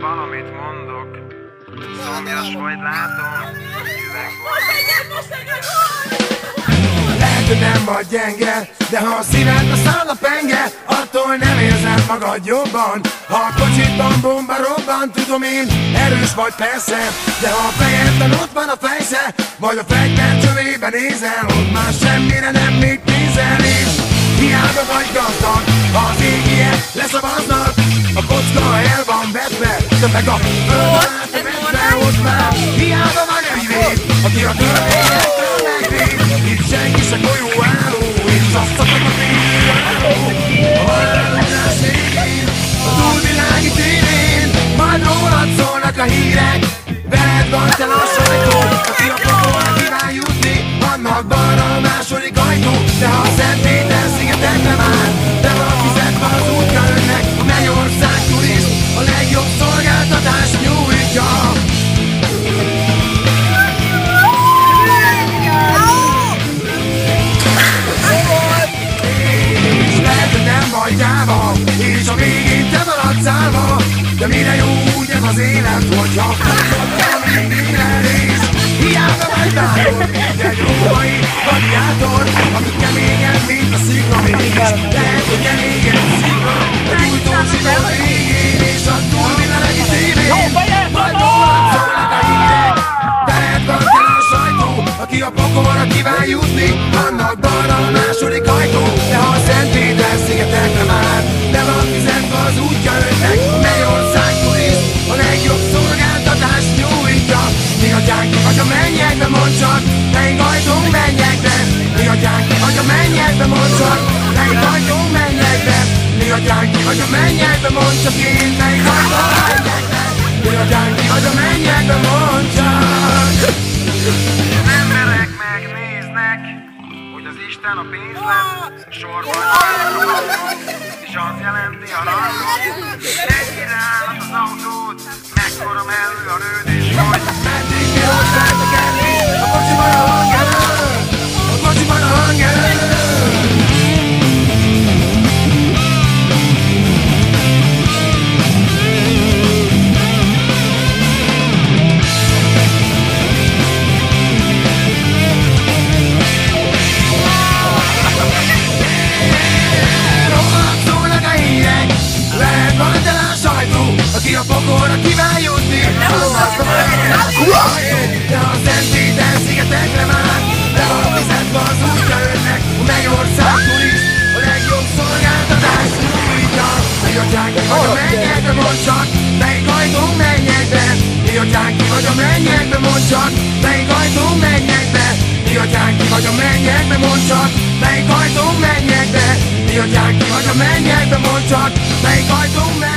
valamit mondok. Szomjas vagy, látom, üveg vagy. Lehet, hogy nem vagy gyenge, de ha a szívedbe száll a penge, attól nem érzed magad jobban. Ha a kocsitban bomba robban, tudom én, erős vagy persze, de ha a fejedben ott van a fejsze, vagy a fegyver csövében nézel, ott már semmire nem még nézel, és hiába vagy gazdag, ha az égiek leszavaznak, a kocka el van vetve, de meg a földön átvetve, ott már hiába van ügyvéd, aki a törvényektől megvéd. Itt senki se golyó álló, és azt szakad a fényű álló. A halálozás végén, a túlvilági tévén, majd rólad szólnak a hírek. Veled van tele a sajtó, aki a pokolra kíván jutni, annak balra a második ajtó. De ha a Szent Péter szigetekre már, de valaki fizetve az útja önnek, a Mennyország turist a legjobb szolgáltatást nyújtja. És lehet, hogy nem vagy gyáva, és a végén te maradsz állva, de mire jó úgy ez az élet, hogyha kell még élelés. Hiába vagy bátor, mint egy római gladiátor, ami keményen, mint a szikla mégis. Lehet, hogy keményen szikla, a gyújtózsidó végén, és a túlvilági tévén, majd rólad szólnak a hírek. Veled van tele a sajtó, aki a pokolra kíván jutni, annak balra a második ajtó. De ha a Szent Péter szigetekre már, de van fizetve az útja önnek, a Mennyország turist a legjobb szolgáltatást nyújtja. Mi atyánk, ki vagy a mennyekbe, mondd csak, melyik ajtónk mennyekbe. Mi atyánk, ki vagy a mennyekbe, mondd csak, melyik ajtónk mennyekbe. Mi atyánk, ki vagy a mennyekbe, mondd csak én, melyik ajtónk mennyekbe. Mi atyánk, ki vagy a mennyekbe, mondd csak. Az emberek megnéznek, hogy az Isten a pénzlet, sorban járnak, és az jelenti a rangot. Ennyire állat az autót, mekkora mellő a rőd, és hogy meddig kell ott feltekerni, a kocsiban a hangerő, a kocsiban a hangerő. Veled van tele a sajtó, aki a pokolra kíván jutni, annak balra de a Szent Péter szigetekre már, de van fizetve az útja önnek, a Mennyország turist a legjobb szolgáltatást nyújtja. Mi atyánk, ki vagy a mennyekbe, mondd csak, melyik ajtónk mennyekbe. Mi atyánk, ki vagy a mennyekbe, mondd csak, melyik ajtónk mennyekbe. Mi atyánk, ki vagy a mennyekbe, mondd csak, melyik ajtónk mennyekbe. Mi atyánk, ki vagy a mennyekbe, mondd csak, melyik ajtónk mennyekbe.